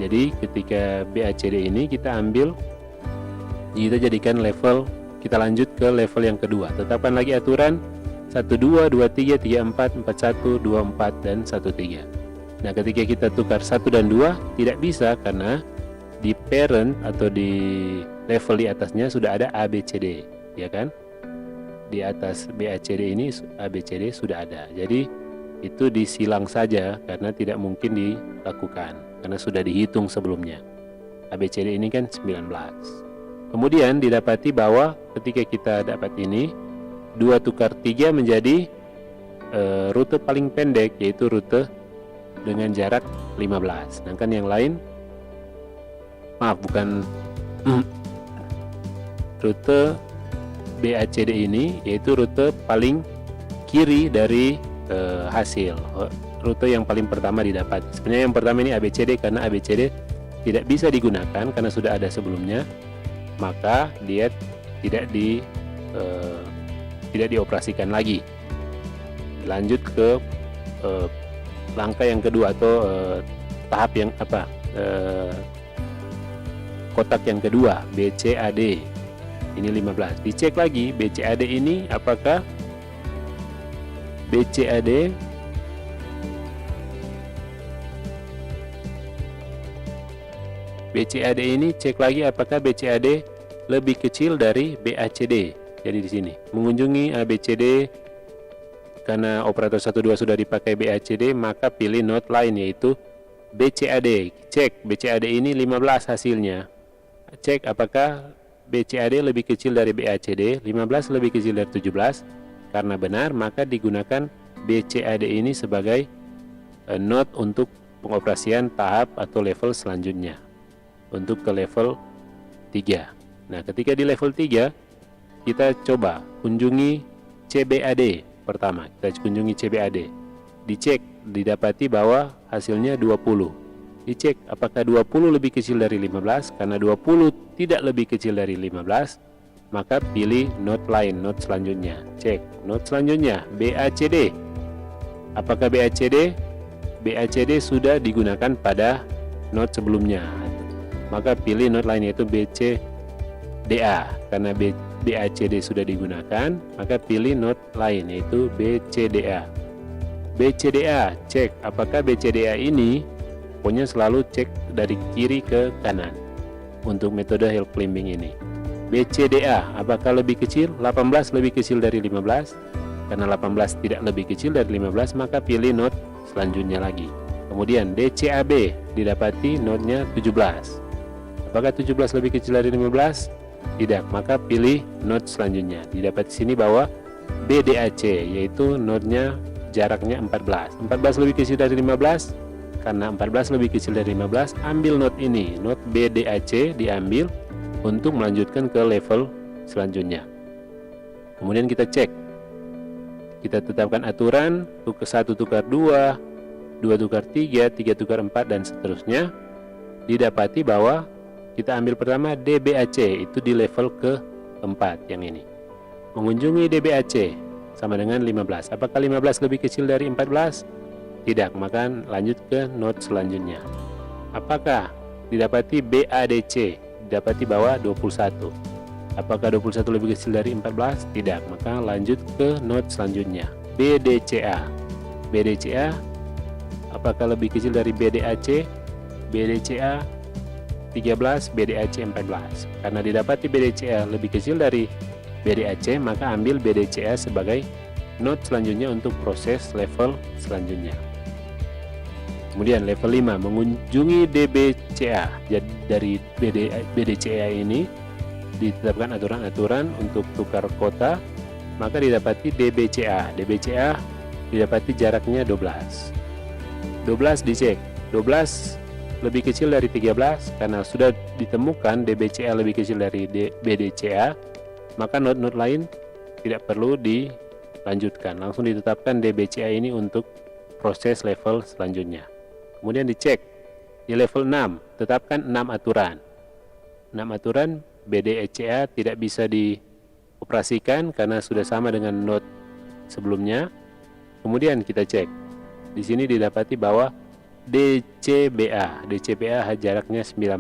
Jadi ketika BACD ini kita ambil, kita jadikan level, kita lanjut ke level yang kedua. Tetapkan lagi aturan 1 2, 2 3, 3 4, 4 1, 2 4, dan 1 3. Nah, ketika kita tukar 1 dan 2 tidak bisa, karena di parent atau di level di atasnya sudah ada ABCD, ya kan? Di atas BACD ini ABCD sudah ada. Jadi itu disilang saja karena tidak mungkin dilakukan, karena sudah dihitung sebelumnya. ABCD ini kan 19. Kemudian didapati bahwa ketika kita dapat ini, 2 tukar 3 menjadi rute paling pendek, yaitu rute dengan jarak 15. Sedangkan yang lain, rute BACD ini yaitu rute paling kiri dari hasil, rute yang paling pertama didapat. Sebenarnya yang pertama ini ABCD, karena ABCD tidak bisa digunakan karena sudah ada sebelumnya, maka dia tidak dioperasikan lagi. Lanjut ke langkah yang kedua atau tahap yang kotak yang kedua, BCAD. Ini 15. Dicek lagi BCAD ini apakah BCAD ini, cek lagi apakah BCAD lebih kecil dari BACD. Jadi di sini mengunjungi ABCD, karena operator 1 2 sudah dipakai BACD, maka pilih node lain yaitu BCAD. Cek BCAD ini 15 hasilnya. Cek apakah BCAD lebih kecil dari BACD, 15 lebih kecil dari 17. Karena benar, maka digunakan BCAD ini sebagai node untuk pengoperasian tahap atau level selanjutnya, untuk ke level 3. Nah, ketika di level 3 kita coba kunjungi CBAD pertama. Kita kunjungi CBAD. Dicek, didapati bahwa hasilnya 20. Dicek apakah 20 lebih kecil dari 15. Karena 20 tidak lebih kecil dari 15, maka pilih node lain, node selanjutnya. Cek node selanjutnya BACD. Apakah BACD sudah digunakan pada node sebelumnya. maka pilih node lain yaitu BCDA. Karena BACD sudah digunakan, maka pilih node lain yaitu BCDA. BCDA, cek apakah BCDA ini, pokoknya selalu cek dari kiri ke kanan untuk metode hill climbing ini. BCDA, apakah lebih kecil? 18 lebih kecil dari 15. Karena 18 tidak lebih kecil dari 15, maka pilih node selanjutnya lagi. Kemudian DCAB, didapati node-nya 17. Apakah 17 lebih kecil dari 15? Tidak, maka pilih node selanjutnya. Didapati sini bahwa BDAC, yaitu node-nya jaraknya 14. 14 lebih kecil dari 15. Karena 14 lebih kecil dari 15, ambil node ini, node BDAC diambil untuk melanjutkan ke level selanjutnya. Kemudian kita cek, kita tetapkan aturan, tukar 1 tukar 2, 2 tukar 3, 3 tukar 4, dan seterusnya. Didapati bahwa kita ambil pertama DBAC, itu di level ke-4 yang ini. Mengunjungi DBAC sama dengan 15. Apakah 15 lebih kecil dari 14? Tidak, maka lanjut ke node selanjutnya. Apakah didapati BADC? Didapati bahwa 21. Apakah 21 lebih kecil dari 14? Tidak, maka lanjut ke node selanjutnya. BDCA. BDCA, apakah lebih kecil dari BDAC? BDCA 13, BDAC 14. Karena didapati BDCA lebih kecil dari BDAC, maka ambil BDCA sebagai node selanjutnya untuk proses level selanjutnya. Kemudian level 5, mengunjungi DBCA. Jadi dari BDCA ini ditetapkan aturan-aturan untuk tukar kota, maka didapati DBCA. DBCA didapati jaraknya 12. 12 dicek. 12 lebih kecil dari 13, karena sudah ditemukan DBCA lebih kecil dari BDCA, maka node-node lain tidak perlu dilanjutkan. Langsung ditetapkan DBCA ini untuk proses level selanjutnya. Kemudian dicek di level 6, tetapkan 6 aturan. 6 aturan BDCA tidak bisa dioperasikan karena sudah sama dengan node sebelumnya. Kemudian kita cek. Di sini didapati bahwa DCBA jaraknya 19.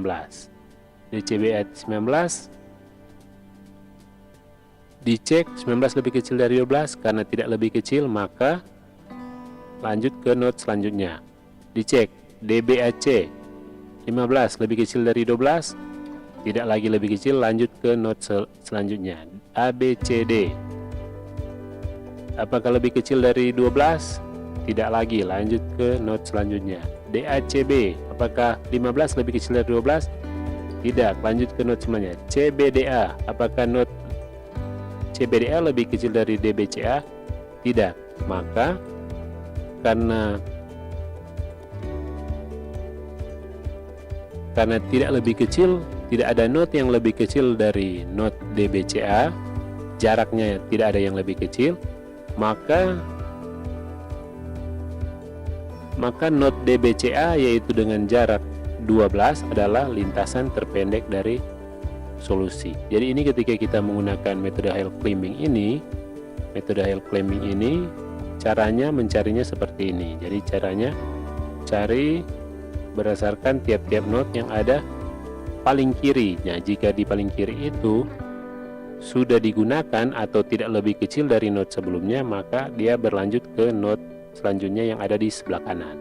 DCBA 19 dicek 19 lebih kecil dari 12, karena tidak lebih kecil maka lanjut ke node selanjutnya. Dicek DBAC 15 lebih kecil dari 12, tidak lagi lebih kecil, lanjut ke node selanjutnya. ABCD, apakah lebih kecil dari 12? Tidak lagi, lanjut ke node selanjutnya. DACB, apakah 15 lebih kecil dari 12? Tidak, lanjut ke node selanjutnya. CBDA, apakah node CBDA lebih kecil dari DBCA? Tidak, maka karena tidak lebih kecil, tidak ada node yang lebih kecil dari node DBCA, jaraknya tidak ada yang lebih kecil, maka node DBCA yaitu dengan jarak 12 adalah lintasan terpendek dari solusi. Jadi ini ketika kita menggunakan metode hill climbing ini, caranya mencarinya seperti ini. Jadi caranya cari berdasarkan tiap-tiap node yang ada paling kiri. Nah, jika di paling kiri itu sudah digunakan atau tidak lebih kecil dari node sebelumnya, maka dia berlanjut ke node selanjutnya yang ada di sebelah kanan.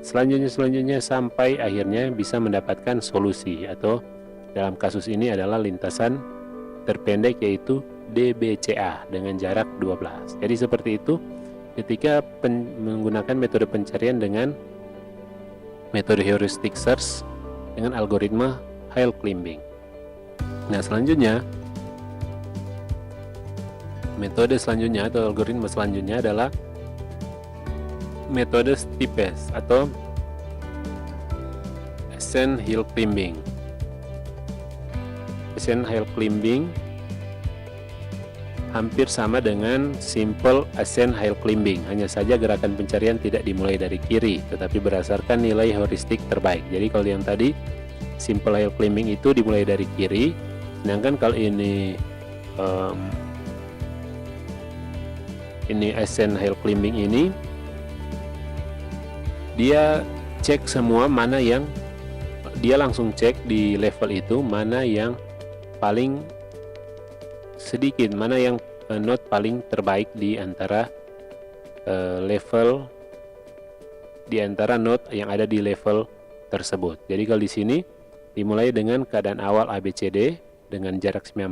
Selanjutnya sampai akhirnya bisa mendapatkan solusi, atau dalam kasus ini adalah lintasan terpendek yaitu DBCA dengan jarak 12. Jadi seperti itu ketika menggunakan metode pencarian dengan metode heuristic search dengan algoritma hill climbing. Nah, selanjutnya metode selanjutnya atau algoritma selanjutnya adalah metode steepest atau ascent hill climbing. Ascent hill climbing hampir sama dengan simple ascent hill climbing, hanya saja gerakan pencarian tidak dimulai dari kiri tetapi berdasarkan nilai heuristik terbaik. Jadi kalau yang tadi simple hill climbing itu dimulai dari kiri, sedangkan kalau ini ascent hill climbing ini dia cek semua mana yang dia langsung cek di level itu mana yang paling sedikit, mana yang note paling terbaik di antara level, di antara note yang ada di level tersebut. Jadi kalau di sini dimulai dengan keadaan awal ABCD dengan jarak 19,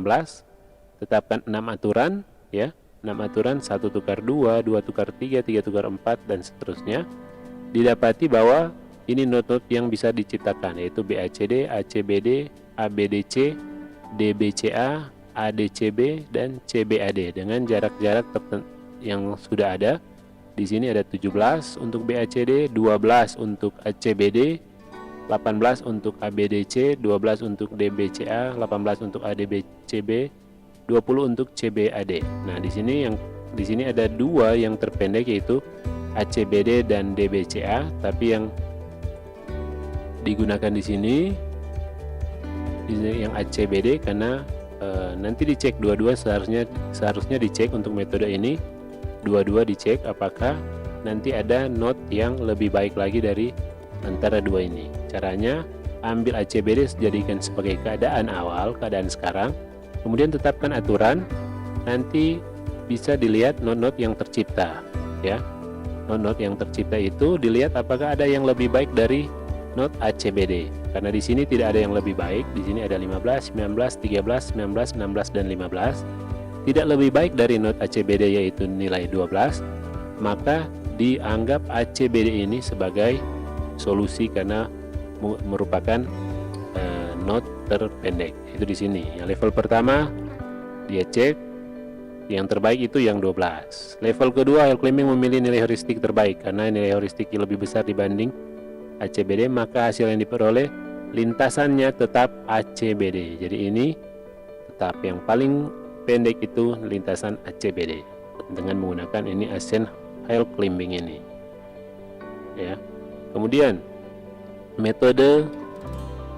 tetapkan 6 aturan ya, 6 aturan, 1 tukar 2, 2 tukar 3, 3 tukar 4 dan seterusnya. Didapati bahwa ini not-not yang bisa diciptakan, yaitu BACD, ACBD, ABDC, DBCA, ADCB dan CBAD dengan jarak-jarak yang sudah ada. Di sini ada 17 untuk BACD, 12 untuk ACBD, 18 untuk ABDC, 12 untuk DBCA, 18 untuk ADBCB, 20 untuk CBAD. Nah, di sini ada dua yang terpendek, yaitu ACBD dan DBCA, tapi yang digunakan di sini yang ACBD karena nanti dicek dua-dua, seharusnya dicek untuk metode ini dua-dua dicek apakah nanti ada note yang lebih baik lagi dari antara dua ini. Caranya ambil ACBD jadikan sebagai keadaan awal, keadaan sekarang, kemudian tetapkan aturan, nanti bisa dilihat not-not yang tercipta ya. Not-not yang tercipta itu dilihat apakah ada yang lebih baik dari note ACBD. Karena di sini tidak ada yang lebih baik. Di sini ada 15, 19, 13, 19, 16 dan 15. Tidak lebih baik dari note ACBD yaitu nilai 12. Maka dianggap ACBD ini sebagai solusi karena merupakan note terpendek. Itu di sini. Yang level pertama dia cek yang terbaik itu yang 12. Level kedua, Hell Climbing memilih nilai heuristik terbaik karena nilai heuristik lebih besar dibanding ACBD, maka hasil yang diperoleh lintasannya tetap ACBD. Jadi ini tetap yang paling pendek itu lintasan ACBD dengan menggunakan ini Ascent Hell Climbing ini ya. Kemudian metode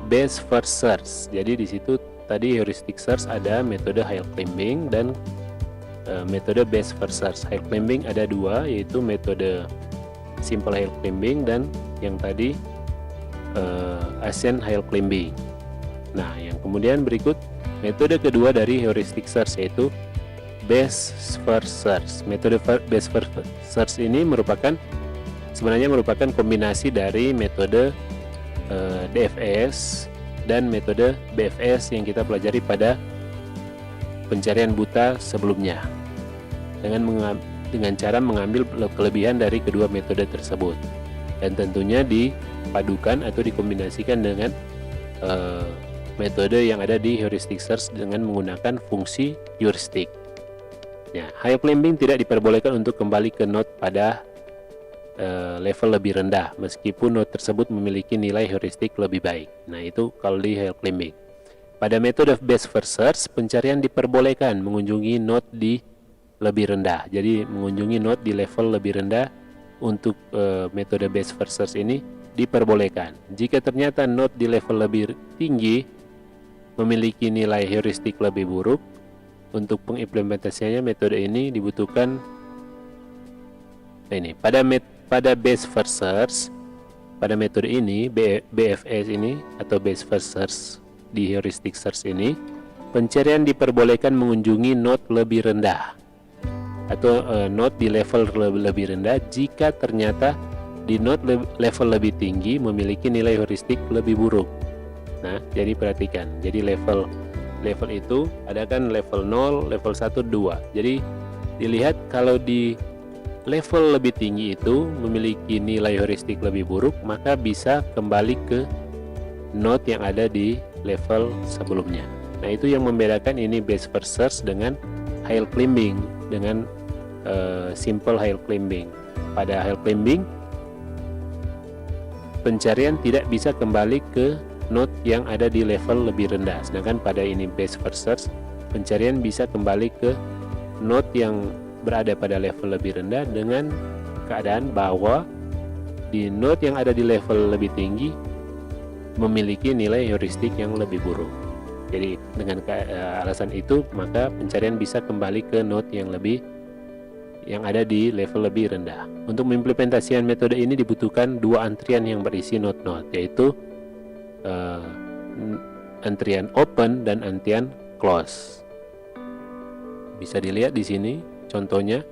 best first search. Jadi di situ tadi heuristic search ada metode Hell Climbing dan metode best first search. Hell Climbing ada dua, yaitu metode simple Hell Climbing dan yang tadi Ascent Hell Climbing. Nah, yang kemudian berikut metode kedua dari heuristic search yaitu best first search. Metode best first search ini sebenarnya merupakan kombinasi dari metode DFS dan metode BFS yang kita pelajari pada pencarian buta sebelumnya dengan cara mengambil kelebihan dari kedua metode tersebut dan tentunya dipadukan atau dikombinasikan dengan metode yang ada di heuristic search dengan menggunakan fungsi heuristik. Ya, Hell Climbing tidak diperbolehkan untuk kembali ke note pada level lebih rendah meskipun note tersebut memiliki nilai heuristik lebih baik. Nah, itu kalau di Hell Climbing. Pada metode best first search, pencarian diperbolehkan mengunjungi note di lebih rendah. Jadi mengunjungi note di level lebih rendah untuk metode best first search ini diperbolehkan. Jika ternyata note di level lebih tinggi memiliki nilai heuristik lebih buruk, untuk pengimplementasiannya metode ini dibutuhkan ini. Pada best first search, pada metode ini BFS ini atau best first search di heuristic search ini, pencarian diperbolehkan mengunjungi note lebih rendah atau note di level lebih rendah jika ternyata di note level lebih tinggi memiliki nilai heuristik lebih buruk. Nah, jadi perhatikan. Jadi level itu ada kan level 0, level 1, 2. Jadi dilihat kalau di level lebih tinggi itu memiliki nilai heuristik lebih buruk, maka bisa kembali ke note yang ada di level sebelumnya. Nah, itu yang membedakan ini best first search dengan Hell Climbing, dengan simple Hell Climbing. Pada Hell Climbing pencarian tidak bisa kembali ke note yang ada di level lebih rendah, sedangkan pada ini best first search pencarian bisa kembali ke note yang berada pada level lebih rendah dengan keadaan bahwa di note yang ada di level lebih tinggi memiliki nilai heuristik yang lebih buruk. Jadi dengan alasan itu maka pencarian bisa kembali ke note yang ada di level lebih rendah. Untuk mengimplementasikan metode ini dibutuhkan dua antrian yang berisi note-note, yaitu antrian open dan antrian close. Bisa dilihat di sini contohnya.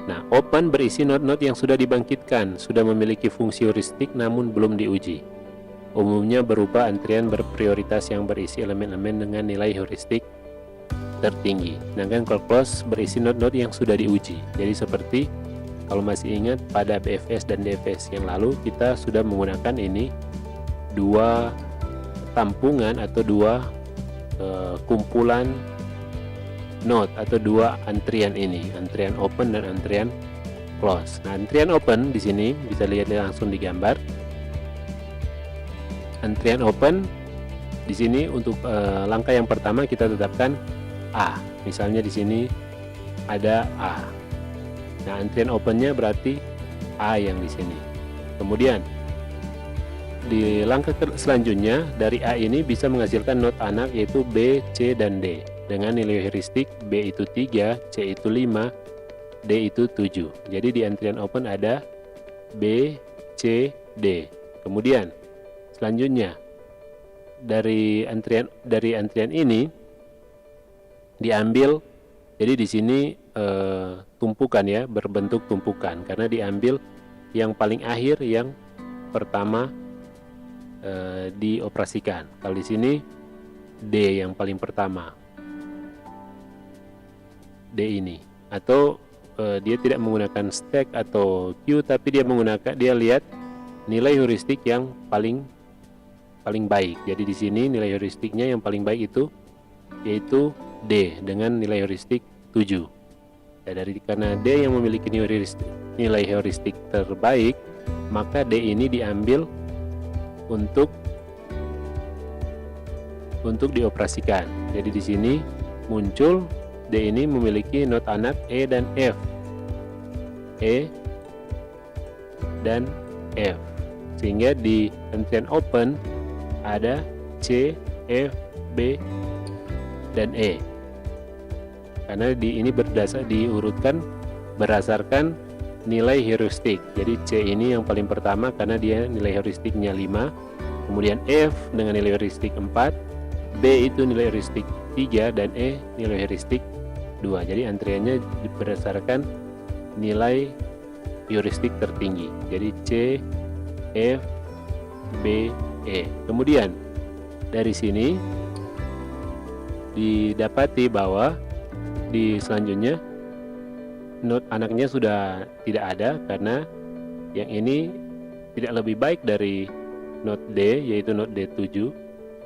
Nah, open berisi node-node yang sudah dibangkitkan, sudah memiliki fungsi heuristik namun belum diuji. Umumnya berupa antrian berprioritas yang berisi elemen-elemen dengan nilai heuristik tertinggi. Sedangkan kalau close berisi node-node yang sudah diuji. Jadi seperti kalau masih ingat pada BFS dan DFS yang lalu kita sudah menggunakan ini dua tampungan atau dua kumpulan node atau dua antrian ini, antrian open dan antrian close. Nah, antrian open di sini bisa lihat langsung di gambar. Antrian open di sini untuk langkah yang pertama kita tetapkan A. Misalnya di sini ada A. Nah, antrian opennya berarti A yang di sini. Kemudian di langkah selanjutnya dari A ini bisa menghasilkan node anak yaitu B, C, dan D. Dengan nilai heuristik B itu 3, C itu 5, D itu 7. Jadi di antrian open ada B, C, D. Kemudian selanjutnya dari antrian ini diambil, jadi di sini tumpukan ya, berbentuk tumpukan karena diambil yang paling akhir yang pertama dioperasikan. Kalau di sini D yang paling pertama. D ini, atau dia tidak menggunakan stack atau queue, tapi dia lihat nilai heuristik yang paling baik. Jadi di sini nilai heuristiknya yang paling baik itu yaitu D dengan nilai heuristik 7. Ya, karena D yang memiliki nilai heuristik terbaik, maka D ini diambil untuk dioperasikan. Jadi di sini muncul D ini memiliki node anak E dan F. E dan F. Sehingga di antrian open ada C, F, B, dan E. Karena ini diurutkan berdasarkan nilai heuristik. Jadi C ini yang paling pertama karena dia nilai heuristiknya 5. Kemudian F dengan nilai heuristik 4, B itu nilai heuristik 3, dan E nilai heuristik 2. Jadi antriannya berdasarkan nilai heuristik tertinggi. Jadi C, F, B, E. Kemudian dari sini didapati bahwa di selanjutnya node anaknya sudah tidak ada karena yang ini tidak lebih baik dari node D, yaitu node D7.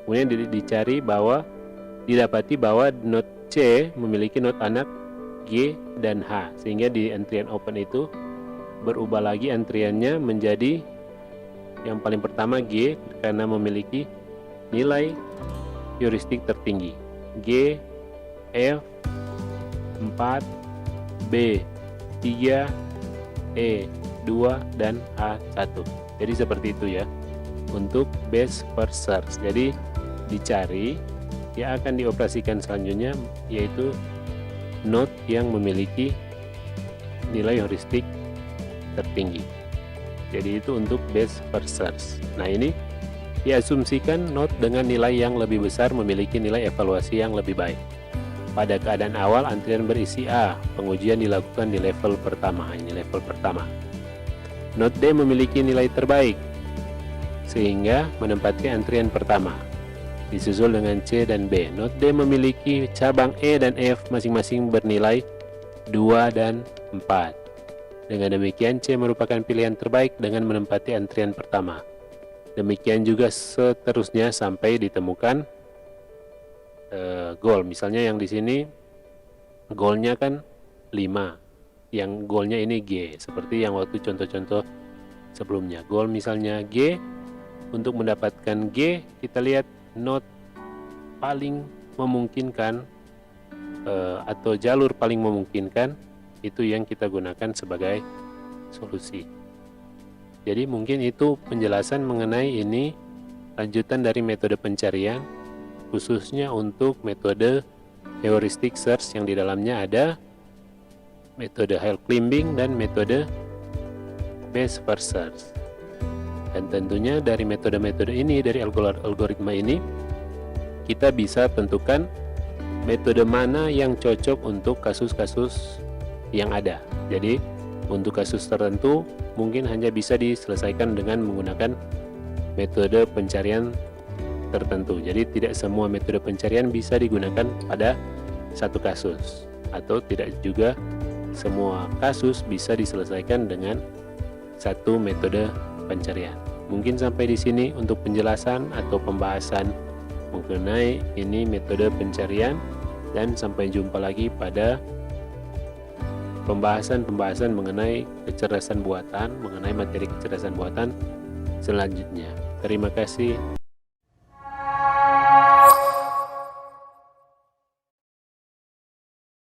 Kemudian dicari bahwa didapati bahwa node C memiliki node anak G dan H, sehingga di antrian open itu berubah lagi antriannya menjadi yang paling pertama G karena memiliki nilai heuristik tertinggi, G, F 4, B 3, E 2, dan H 1. Jadi seperti itu ya untuk best first search. Jadi dicari yang akan dioperasikan selanjutnya yaitu node yang memiliki nilai heuristik tertinggi. Jadi itu untuk best first search. Nah, ini diasumsikan node dengan nilai yang lebih besar memiliki nilai evaluasi yang lebih baik. Pada keadaan awal antrian berisi A, pengujian dilakukan di level pertama. Ini level pertama. Node D memiliki nilai terbaik sehingga menempati antrian pertama, disusul dengan C dan B. Node D memiliki cabang E dan F masing-masing bernilai 2 dan 4. Dengan demikian C merupakan pilihan terbaik dengan menempati antrian pertama. Demikian juga seterusnya sampai ditemukan goal. Misalnya yang di sini goalnya kan 5, yang goalnya ini G, seperti yang waktu contoh-contoh sebelumnya. Goal misalnya G, untuk mendapatkan G kita lihat node paling memungkinkan atau jalur paling memungkinkan itu yang kita gunakan sebagai solusi. Jadi mungkin itu penjelasan mengenai ini lanjutan dari metode pencarian, khususnya untuk metode heuristic search yang di dalamnya ada metode hill climbing dan metode best first search. Dan tentunya dari metode-metode ini, dari algoritma ini, kita bisa tentukan metode mana yang cocok untuk kasus-kasus yang ada. Jadi untuk kasus tertentu mungkin hanya bisa diselesaikan dengan menggunakan metode pencarian tertentu. Jadi tidak semua metode pencarian bisa digunakan pada satu kasus, atau tidak juga semua kasus bisa diselesaikan dengan satu metode pencarian. Mungkin sampai di sini untuk penjelasan atau pembahasan mengenai ini metode pencarian, dan sampai jumpa lagi pada pembahasan-pembahasan mengenai kecerdasan buatan, mengenai materi kecerdasan buatan selanjutnya. Terima kasih.